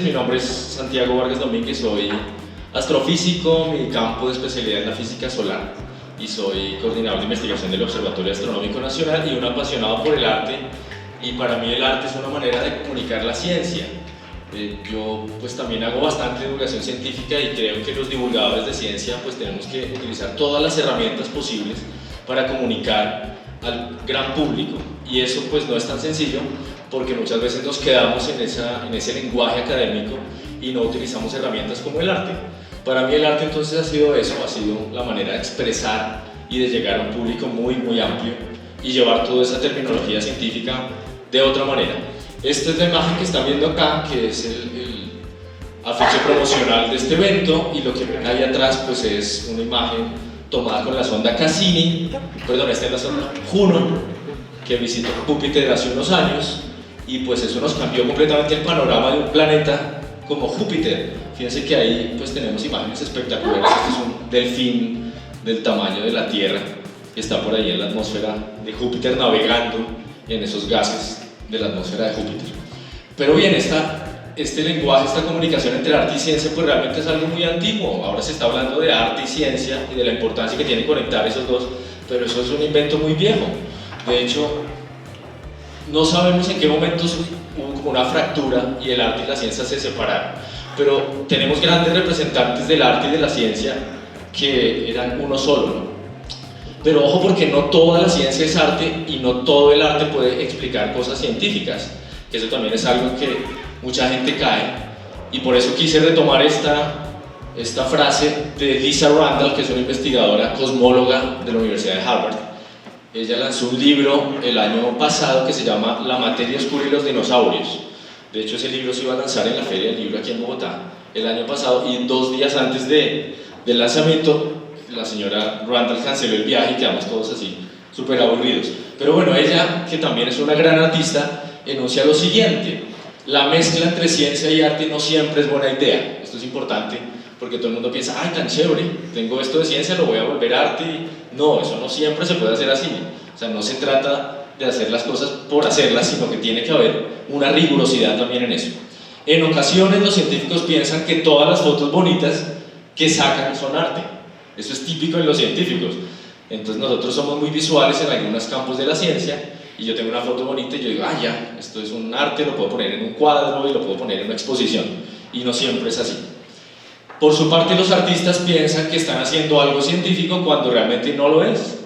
mi nombre es Santiago Vargas Domínguez, soy astrofísico, mi campo de especialidad es la física solar y soy coordinador de investigación del Observatorio Astronómico Nacional y un apasionado por el arte, y para mí el arte es una manera de comunicar la ciencia. Yo pues también hago bastante divulgación científica y creo que los divulgadores de ciencia pues tenemos que utilizar todas las herramientas posibles para comunicar al gran público, y eso pues no es tan sencillo porque muchas veces nos quedamos en ese lenguaje académico y no utilizamos herramientas como el arte. Para mí el arte entonces ha sido eso, ha sido la manera de expresar y de llegar a un público muy amplio y llevar toda esa terminología científica de otra manera. Esta es la imagen que están viendo acá, que es el afiche promocional de este evento, y lo que ven ahí atrás pues es una imagen tomada con la sonda Cassini, perdón, esta es la sonda Juno, que visitó Júpiter hace unos años, y pues eso nos cambió completamente el panorama de un planeta como Júpiter. Fíjense que ahí pues tenemos imágenes espectaculares. Este es un delfín del tamaño de la Tierra que está por ahí en la atmósfera de Júpiter navegando en esos gases de la atmósfera de Júpiter. Pero bien, este lenguaje, esta comunicación entre arte y ciencia pues realmente es algo muy antiguo. Ahora se está hablando de arte y ciencia y de la importancia que tiene conectar esos dos, pero eso es un invento muy viejo. De hecho, no sabemos en qué momentos hubo como una fractura y el arte y la ciencia se separaron, pero tenemos grandes representantes del arte y de la ciencia que eran uno solo, ¿no? Pero ojo, porque no toda la ciencia es arte y no todo el arte puede explicar cosas científicas, que eso también es algo en que mucha gente cae, y por eso quise retomar esta frase de Lisa Randall, que es una investigadora cosmóloga de la Universidad de Harvard. Ella lanzó un libro el año pasado que se llama La materia oscura y los dinosaurios. De hecho, ese libro se iba a lanzar en la Feria del Libro aquí en Bogotá el año pasado, y 2 días antes del lanzamiento la señora Randall canceló el viaje y quedamos todos así súper aburridos. Pero bueno, ella, que también es una gran artista, enuncia lo siguiente: la mezcla entre ciencia y arte no siempre es buena idea. Esto es importante porque todo el mundo piensa, ay, tan chévere, tengo esto de ciencia, lo voy a volver arte. No, eso no siempre se puede hacer así. O sea, no se trata de hacer las cosas por hacerlas, sino que tiene que haber una rigurosidad también en eso. En ocasiones los científicos piensan que todas las fotos bonitas que sacan son arte. Eso es típico en los científicos. Entonces nosotros somos muy visuales en algunos campos de la ciencia, y yo tengo una foto bonita y yo digo, ah, ya, esto es un arte, lo puedo poner en un cuadro y lo puedo poner en una exposición, y no siempre es así. Por su parte, los artistas piensan que están haciendo algo científico cuando realmente no lo es,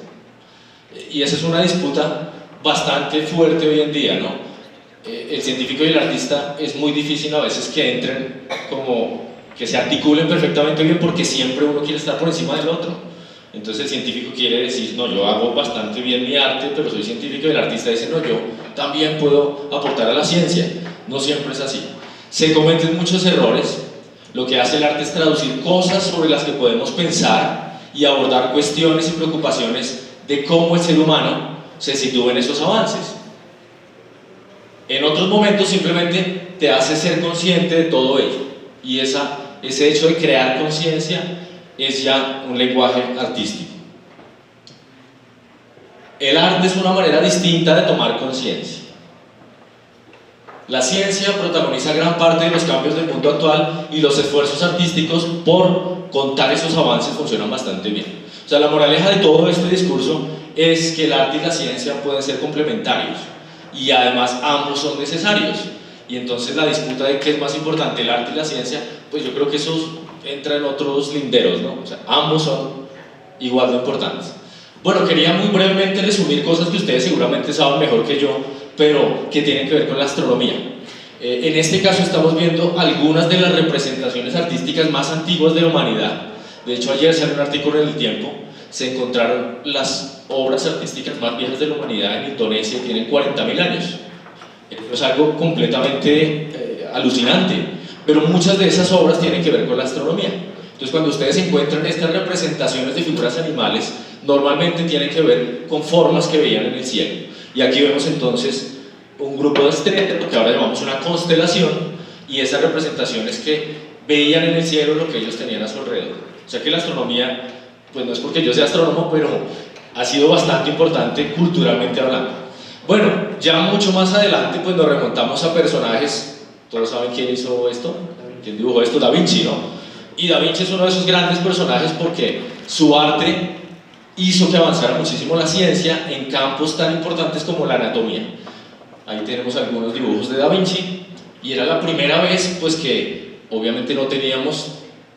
y esa es una disputa bastante fuerte hoy en día, ¿no? El científico y el artista es muy difícil a veces que entren como que se articulen perfectamente bien, porque siempre uno quiere estar por encima del otro. Entonces el científico quiere decir, no, yo hago bastante bien mi arte, pero soy científico, y el artista dice, no, yo también puedo aportar a la ciencia. No siempre es así. Se cometen muchos errores. Lo que hace el arte es traducir cosas sobre las que podemos pensar y abordar cuestiones y preocupaciones de cómo el ser humano se sitúa en esos avances. En otros momentos simplemente te hace ser consciente de todo ello, y ese hecho de crear conciencia es ya un lenguaje artístico. El arte es una manera distinta de tomar conciencia. La ciencia protagoniza gran parte de los cambios del mundo actual, y los esfuerzos artísticos por contar esos avances funcionan bastante bien. O sea, la moraleja de todo este discurso es que el arte y la ciencia pueden ser complementarios, y además ambos son necesarios. Y entonces la disputa de qué es más importante, el arte y la ciencia, pues yo creo que eso entra en otros linderos, ¿no? O sea, ambos son igual de importantes. Bueno, quería muy brevemente resumir cosas que ustedes seguramente saben mejor que yo, pero que tienen que ver con la astronomía. En este caso estamos viendo algunas de las representaciones artísticas más antiguas de la humanidad. De hecho, ayer salió un artículo en El Tiempo, se encontraron las obras artísticas más viejas de la humanidad en Indonesia, y tienen 40.000 años. Es algo completamente alucinante, pero muchas de esas obras tienen que ver con la astronomía. Entonces, cuando ustedes encuentran estas representaciones de figuras animales, normalmente tienen que ver con formas que veían en el cielo. Y aquí vemos entonces un grupo de estrellas, lo que ahora llamamos una constelación, y esas representaciones que veían en el cielo lo que ellos tenían a su alrededor. O sea que la astronomía, pues no es porque yo sea astrónomo, pero ha sido bastante importante culturalmente hablando. Bueno, ya mucho más adelante pues nos remontamos a personajes ¿Todos saben quién hizo esto? ¿Quién dibujó esto? Da Vinci, ¿no? Y Da Vinci es uno de esos grandes personajes porque su arte hizo que avanzara muchísimo la ciencia en campos tan importantes como la anatomía. Ahí tenemos algunos dibujos de Da Vinci y era la primera vez pues que obviamente no teníamos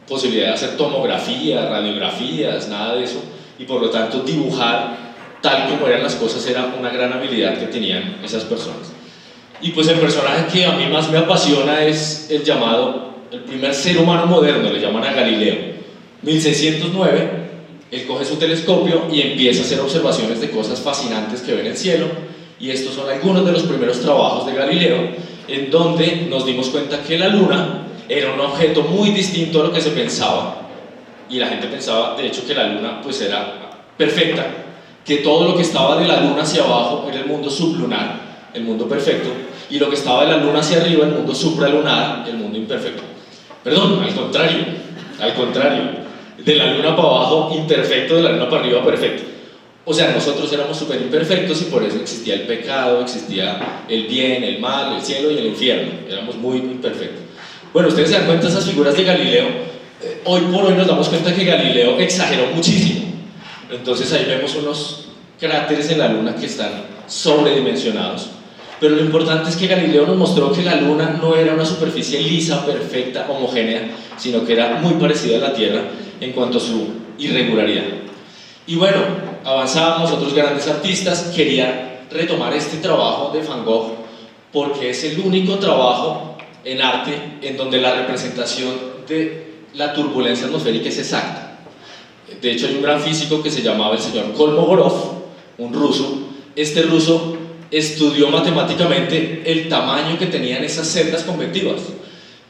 posibilidad de hacer tomografía, radiografías, nada de eso, y por lo tanto dibujar tal como eran las cosas era una gran habilidad que tenían esas personas. Y pues el personaje que a mí más me apasiona es el llamado, el primer ser humano moderno, le llaman a Galileo. 1609, él coge su telescopio y empieza a hacer observaciones de cosas fascinantes que ve en el cielo, y estos son algunos de los primeros trabajos de Galileo, en donde nos dimos cuenta que la luna era un objeto muy distinto a lo que se pensaba, y la gente pensaba de hecho que la luna pues era perfecta, que todo lo que estaba de la luna hacia abajo era el mundo sublunar, el mundo perfecto, y lo que estaba de la luna hacia arriba, el mundo supralunar, el mundo imperfecto. Perdón, al contrario, de la luna para abajo imperfecto, de la luna para arriba perfecto. O sea, nosotros éramos súper imperfectos y por eso existía el pecado, existía el bien, el mal, el cielo y el infierno, éramos muy imperfectos. Bueno, ustedes se dan cuenta de esas figuras de Galileo, hoy por hoy nos damos cuenta que Galileo exageró muchísimo. Entonces ahí vemos unos cráteres en la luna que están sobredimensionados, pero lo importante es que Galileo nos mostró que la luna no era una superficie lisa, perfecta, homogénea, sino que era muy parecida a la Tierra en cuanto a su irregularidad. Y bueno, avanzábamos, otros grandes artistas. Quería retomar este trabajo de Van Gogh porque es el único trabajo en arte en donde la representación de la turbulencia atmosférica es exacta. De hecho hay un gran físico que se llamaba el señor Kolmogorov, un ruso. Este ruso estudió matemáticamente el tamaño que tenían esas celdas convectivas,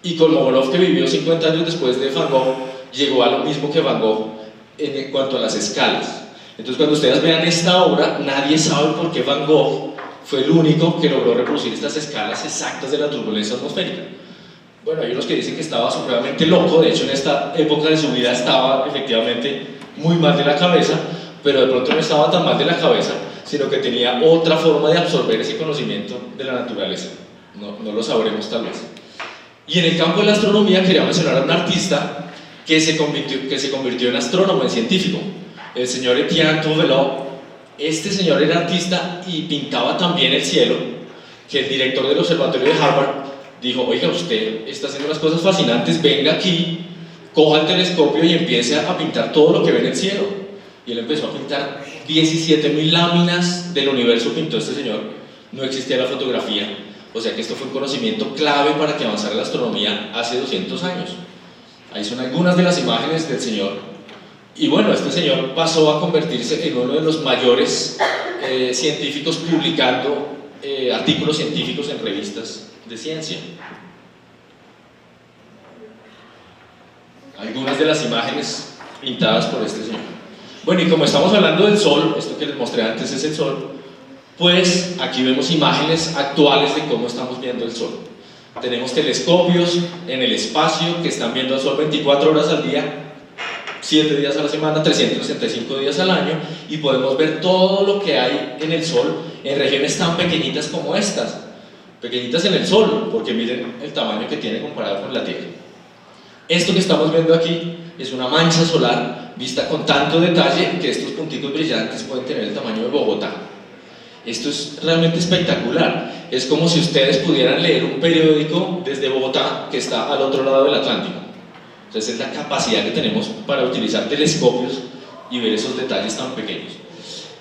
y Kolmogorov, que vivió 50 años después de Van Gogh, llegó a lo mismo que Van Gogh en cuanto a las escalas. Entonces cuando ustedes vean esta obra, nadie sabe por qué Van Gogh fue el único que logró reproducir estas escalas exactas de la turbulencia atmosférica. Bueno, hay unos que dicen que estaba supremamente loco, de hecho en esta época de su vida estaba efectivamente muy mal de la cabeza, pero de pronto no estaba tan mal de la cabeza, sino que tenía otra forma de absorber ese conocimiento de la naturaleza. No lo sabremos tal vez. Y en el campo de la astronomía quería mencionar a un artista que se convirtió en astrónomo, en científico, el señor Etienne Touvelot. Este señor era artista y pintaba también el cielo, que el director del observatorio de Harvard dijo: oiga, usted está haciendo unas cosas fascinantes, venga aquí, coja el telescopio y empiece a pintar todo lo que ve en el cielo. Y él empezó a pintar 17.000 láminas del universo, pintó este señor. No existía la fotografía, o sea que esto fue un conocimiento clave para que avanzara la astronomía hace 200 años. Ahí son algunas de las imágenes del señor. Y bueno, este señor pasó a convertirse en uno de los mayores científicos publicando artículos científicos en revistas de ciencia. Algunas de las imágenes pintadas por este señor. Bueno, y como estamos hablando del Sol, esto que les mostré antes es el Sol, pues aquí vemos imágenes actuales de cómo estamos viendo el Sol. Tenemos telescopios en el espacio que están viendo el Sol 24 horas al día, 7 días a la semana, 365 días al año, y podemos ver todo lo que hay en el Sol en regiones tan pequeñitas como estas. Pequeñitas en el Sol, porque miren el tamaño que tiene comparado con la Tierra. Esto que estamos viendo aquí es una mancha solar vista con tanto detalle que estos puntitos brillantes pueden tener el tamaño de Bogotá. Esto es realmente espectacular. Es como si ustedes pudieran leer un periódico desde Bogotá, que está al otro lado del Atlántico. Entonces es la capacidad que tenemos para utilizar telescopios y ver esos detalles tan pequeños.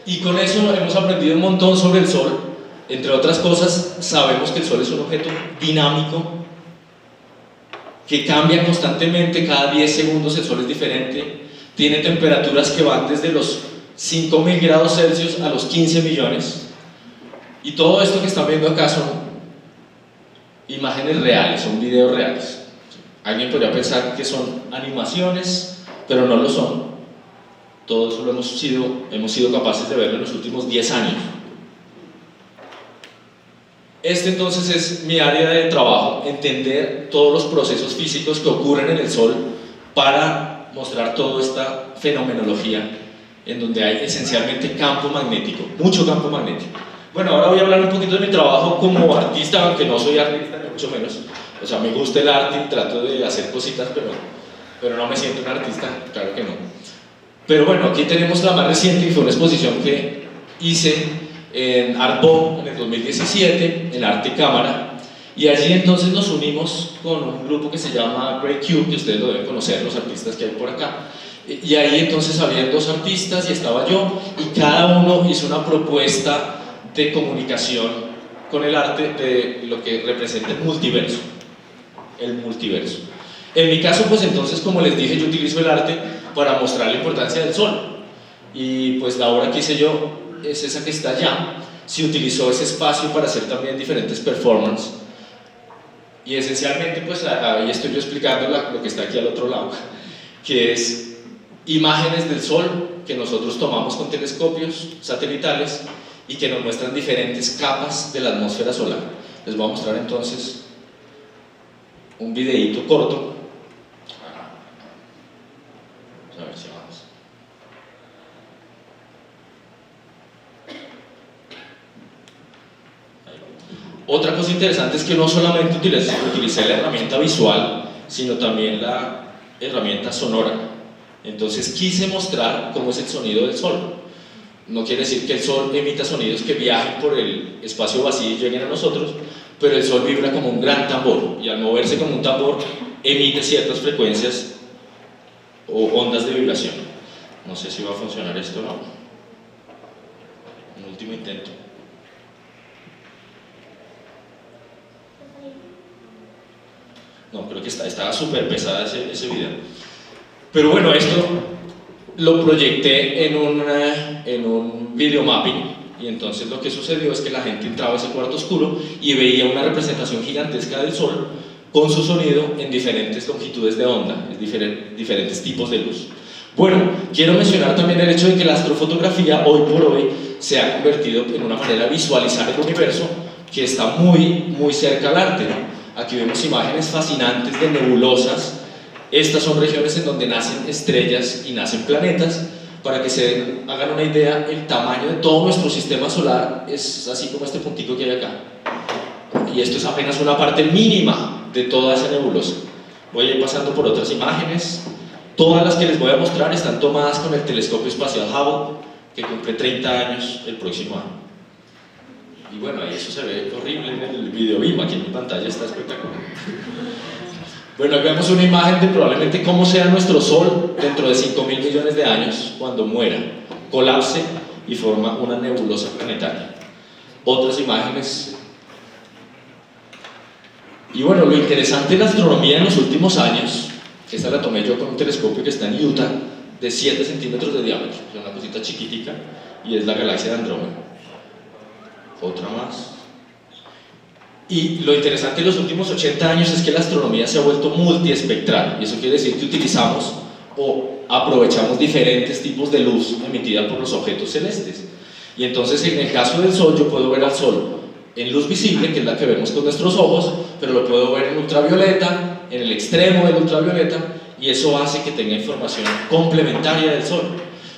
Y con eso hemos aprendido un montón sobre el Sol. Entre otras cosas, sabemos que el Sol es un objeto dinámico que cambia constantemente. Cada 10 segundos el Sol es diferente. Tiene temperaturas que van desde los 5.000 grados Celsius a los 15 millones. Y todo esto que están viendo acá son imágenes reales, son videos reales. Alguien podría pensar que son animaciones, pero no lo son. Todo eso hemos sido capaces de verlo en los últimos 10 años. Este entonces es mi área de trabajo, entender todos los procesos físicos que ocurren en el Sol para mostrar toda esta fenomenología en donde hay esencialmente campo magnético, mucho campo magnético. Bueno, ahora voy a hablar un poquito de mi trabajo como artista, aunque no soy artista, ni mucho menos. O sea, me gusta el arte y trato de hacer cositas, pero no me siento un artista, claro que no. Pero bueno, aquí tenemos la más reciente, que fue una exposición que hice en Artbo en el 2017, en Arte y Cámara, y allí entonces nos unimos con un grupo que se llama Grey Cube, que ustedes lo deben conocer, los artistas que hay por acá. Y ahí entonces había dos artistas y estaba yo, y cada uno hizo una propuesta de comunicación con el arte de lo que representa el multiverso. El multiverso. En mi caso, pues entonces, como les dije, yo utilizo el arte para mostrar la importancia del sol. Y pues la obra que hice yo es esa que está allá. Se utilizó ese espacio para hacer también diferentes performances. Y esencialmente, pues ahí estoy yo explicando lo que está aquí al otro lado, que es imágenes del sol que nosotros tomamos con telescopios satelitales y que nos muestran diferentes capas de la atmósfera solar. Les voy a mostrar entonces un videíto corto. Vamos a ver si vamos. Otra cosa interesante es que no solamente utilicé la herramienta visual, sino también la herramienta sonora. Entonces quise mostrar cómo es el sonido del sol. No quiere decir que el sol emita sonidos que viajen por el espacio vacío y lleguen a nosotros, pero el sol vibra como un gran tambor, y al moverse como un tambor emite ciertas frecuencias o ondas de vibración. No sé si va a funcionar esto o no. Un último intento. No, creo que estaba súper pesada ese video. Pero bueno, esto lo proyecté en un video mapping, y entonces lo que sucedió es que la gente entraba a ese cuarto oscuro y veía una representación gigantesca del sol con su sonido en diferentes longitudes de onda, diferentes tipos de luz. Bueno, quiero mencionar también el hecho de que la astrofotografía hoy por hoy se ha convertido en una manera de visualizar el universo que está muy, muy cerca al arte. Aquí vemos imágenes fascinantes de nebulosas. Estas son regiones en donde nacen estrellas y nacen planetas. Para que se hagan una idea, el tamaño de todo nuestro sistema solar es así como este puntico que hay acá. Y esto es apenas una parte mínima de toda esa nebulosa. Voy a ir pasando por otras imágenes. Todas las que les voy a mostrar están tomadas con el telescopio espacial Hubble, que cumple 30 años el próximo año. Y bueno, ahí eso se ve horrible en el video BIM, aquí en mi pantalla está espectacular. Bueno, aquí vemos una imagen de probablemente cómo sea nuestro Sol dentro de 5.000 millones de años, cuando muera, colapse y forma una nebulosa planetaria. Otras imágenes. Y bueno, lo interesante de la astronomía en los últimos años, esta la tomé yo con un telescopio que está en Utah, de 7 centímetros de diámetro, es una cosita chiquitica, y es la galaxia de Andrómeda. Otra más. Y lo interesante de los últimos 80 años es que la astronomía se ha vuelto multiespectral, y eso quiere decir que utilizamos o aprovechamos diferentes tipos de luz emitida por los objetos celestes. Y entonces, en el caso del Sol, yo puedo ver al Sol en luz visible, que es la que vemos con nuestros ojos, pero lo puedo ver en ultravioleta, en el extremo del ultravioleta, y eso hace que tenga información complementaria del Sol.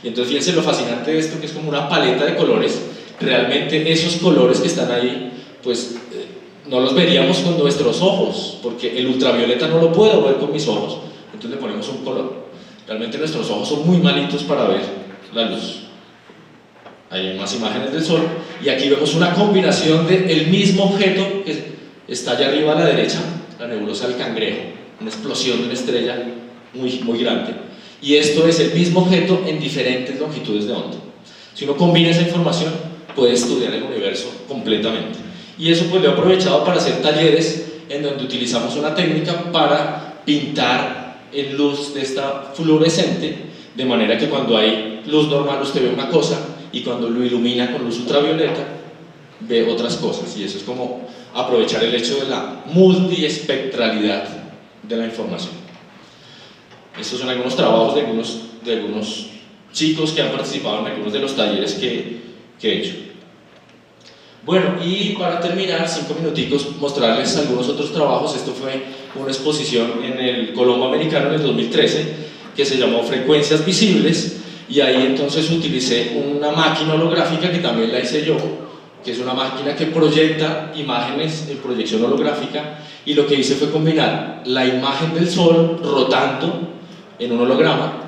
Y entonces, fíjense lo fascinante de esto, que es como una paleta de colores. Realmente esos colores que están ahí, pues no los veríamos con nuestros ojos, porque el ultravioleta no lo puedo ver con mis ojos, entonces le ponemos un color. Realmente nuestros ojos son muy malitos para ver la luz. Hay más imágenes del Sol, y aquí vemos una combinación del mismo objeto que está allá arriba a la derecha, la nebulosa del Cangrejo, una explosión de una estrella muy, muy grande. Y esto es el mismo objeto en diferentes longitudes de onda. Si uno combina esa información, puede estudiar el universo completamente. Y eso pues lo he aprovechado para hacer talleres en donde utilizamos una técnica para pintar en luz de esta fluorescente, de manera que cuando hay luz normal usted ve una cosa, y cuando lo ilumina con luz ultravioleta ve otras cosas. Y eso es como aprovechar el hecho de la multiespectralidad de la información. Estos son algunos trabajos de algunos chicos que han participado en algunos de los talleres que he hecho. Bueno, y para terminar, 5 minuticos, mostrarles algunos otros trabajos. Esto fue una exposición en el Colombo Americano en el 2013, que se llamó Frecuencias Visibles, y ahí entonces utilicé una máquina holográfica que también la hice yo, que es una máquina que proyecta imágenes en proyección holográfica, y lo que hice fue combinar la imagen del Sol rotando en un holograma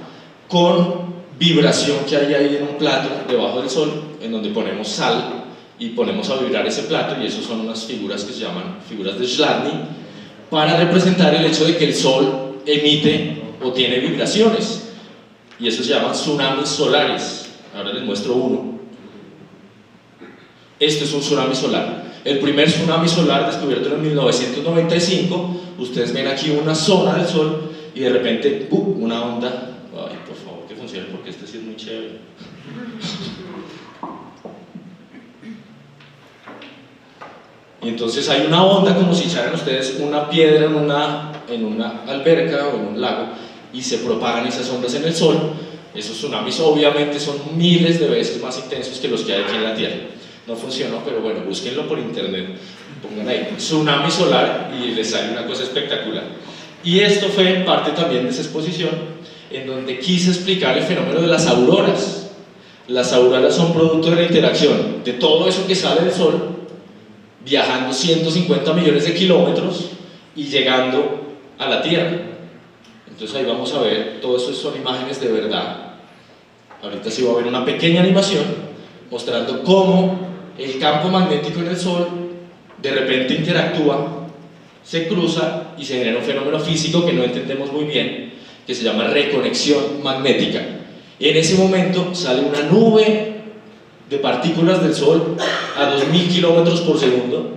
con vibración que hay ahí en un plato debajo del Sol, en donde ponemos sal y ponemos a vibrar ese plato, y eso son unas figuras que se llaman figuras de Chladni, para representar el hecho de que el Sol emite o tiene vibraciones, y eso se llama tsunamis solares. Ahora les muestro uno. Esto es un tsunami solar. El primer tsunami solar descubierto en 1995. Ustedes ven aquí una zona del Sol y de repente ¡pum!, una onda. Ay, por favor, que funcione, porque este sí es muy chévere. Y entonces hay una onda, como si echaran ustedes una piedra en una alberca o en un lago, y se propagan esas ondas en el Sol. Esos tsunamis obviamente son miles de veces más intensos que los que hay aquí en la Tierra. No funcionó, pero bueno, búsquenlo por internet, pongan ahí tsunami solar y les sale una cosa espectacular. Y esto fue parte también de esa exposición, en donde quise explicar el fenómeno de las auroras. Las auroras son producto de la interacción de todo eso que sale del Sol, viajando 150 millones de kilómetros y llegando a la Tierra. Entonces ahí vamos a ver, todo eso son imágenes de verdad. Ahorita sí va a haber una pequeña animación mostrando cómo el campo magnético en el Sol de repente interactúa, se cruza y se genera un fenómeno físico que no entendemos muy bien, que se llama reconexión magnética. Y en ese momento sale una nube de partículas del Sol a 2000 kilómetros por segundo,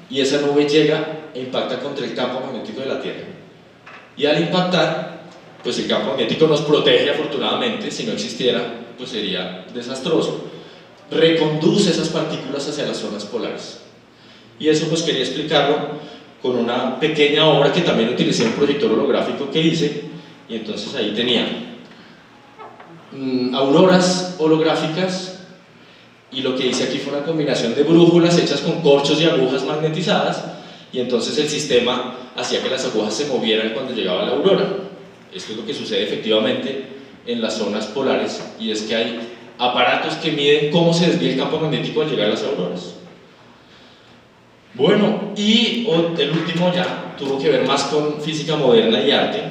y esa nube llega e impacta contra el campo magnético de la Tierra. Y al impactar, pues el campo magnético nos protege afortunadamente. Si no existiera, pues sería desastroso. Reconduce esas partículas hacia las zonas polares. Y eso pues quería explicarlo con una pequeña obra que también utilicé, un proyector holográfico que hice, y entonces ahí tenía auroras holográficas, y lo que hice aquí fue una combinación de brújulas hechas con corchos y agujas magnetizadas, y entonces el sistema hacía que las agujas se movieran cuando llegaba la aurora. Esto es lo que sucede efectivamente en las zonas polares, y es que hay aparatos que miden cómo se desvía el campo magnético al llegar a las auroras. Bueno, y el último ya tuvo que ver más con física moderna y arte.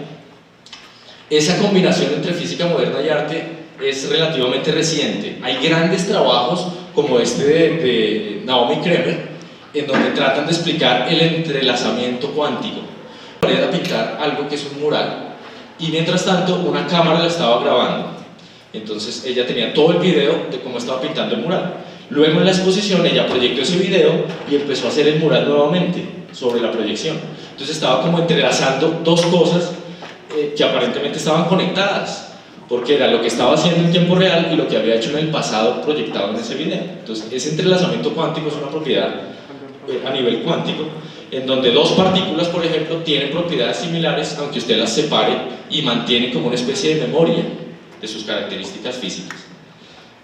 Esa combinación entre física moderna y arte es relativamente reciente. Hay grandes trabajos como este de Naomi Kremer, en donde tratan de explicar el entrelazamiento cuántico. Para pintar algo que es un mural, y mientras tanto una cámara la estaba grabando. Entonces ella tenía todo el video de cómo estaba pintando el mural. Luego en la exposición ella proyectó ese video y empezó a hacer el mural nuevamente sobre la proyección. Entonces estaba como entrelazando dos cosas que aparentemente estaban conectadas, porque era lo que estaba haciendo en tiempo real y lo que había hecho en el pasado proyectado en ese video. Entonces ese entrelazamiento cuántico es una propiedad a nivel cuántico, en donde dos partículas, por ejemplo, tienen propiedades similares aunque usted las separe, y mantienen como una especie de memoria de sus características físicas.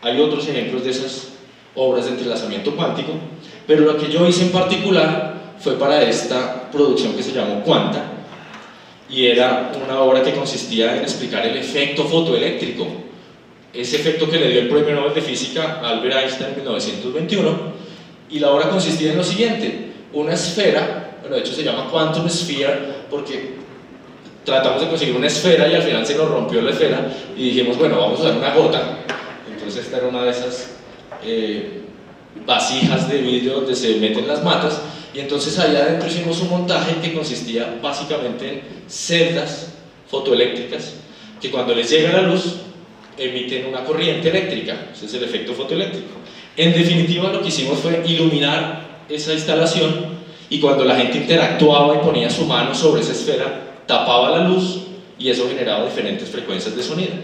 Hay otros ejemplos de esas obras de entrelazamiento cuántico, pero lo que yo hice en particular fue para esta producción que se llamó Quanta, y era una obra que consistía en explicar el efecto fotoeléctrico, ese efecto que le dio el premio Nobel de Física a Albert Einstein en 1921. Y la obra consistía en lo siguiente: una esfera, bueno, de hecho se llama Quantum Sphere porque tratamos de conseguir una esfera y al final se nos rompió la esfera, y dijimos, bueno, vamos a usar una gota. Entonces esta era una de esas vasijas de vidrio donde se meten las matas, y entonces allá adentro hicimos un montaje que consistía básicamente en celdas fotoeléctricas que cuando les llega la luz emiten una corriente eléctrica. Ese es el efecto fotoeléctrico. En definitiva, lo que hicimos fue iluminar esa instalación, y cuando la gente interactuaba y ponía su mano sobre esa esfera, tapaba la luz, y eso generaba diferentes frecuencias de sonido.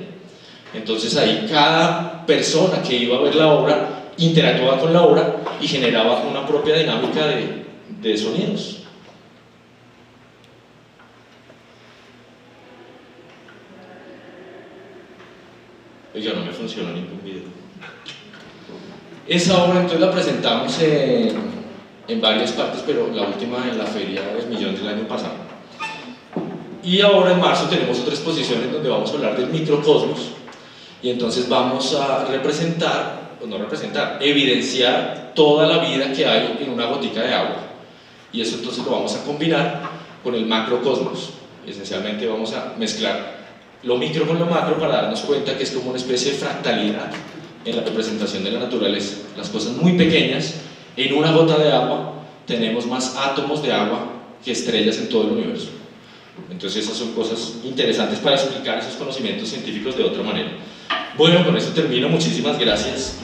Entonces ahí cada persona que iba a ver la obra interactuaba con la obra y generaba una propia dinámica de sonidos. Oiga, no me funcionó ningún video. Esa obra entonces la presentamos en varias partes, pero la última en la Feria del Millón del año pasado. Y ahora en marzo tenemos otra exposición en donde vamos a hablar del microcosmos, y entonces vamos a representar o no representar, evidenciar toda la vida que hay en una gotica de agua. Y eso entonces lo vamos a combinar con el macrocosmos. Esencialmente vamos a mezclar lo micro con lo macro para darnos cuenta que es como una especie de fractalidad en la representación de la naturaleza. Las cosas muy pequeñas, en una gota de agua tenemos más átomos de agua que estrellas en todo el universo. Entonces esas son cosas interesantes para explicar esos conocimientos científicos de otra manera. Bueno, con eso termino. Muchísimas gracias.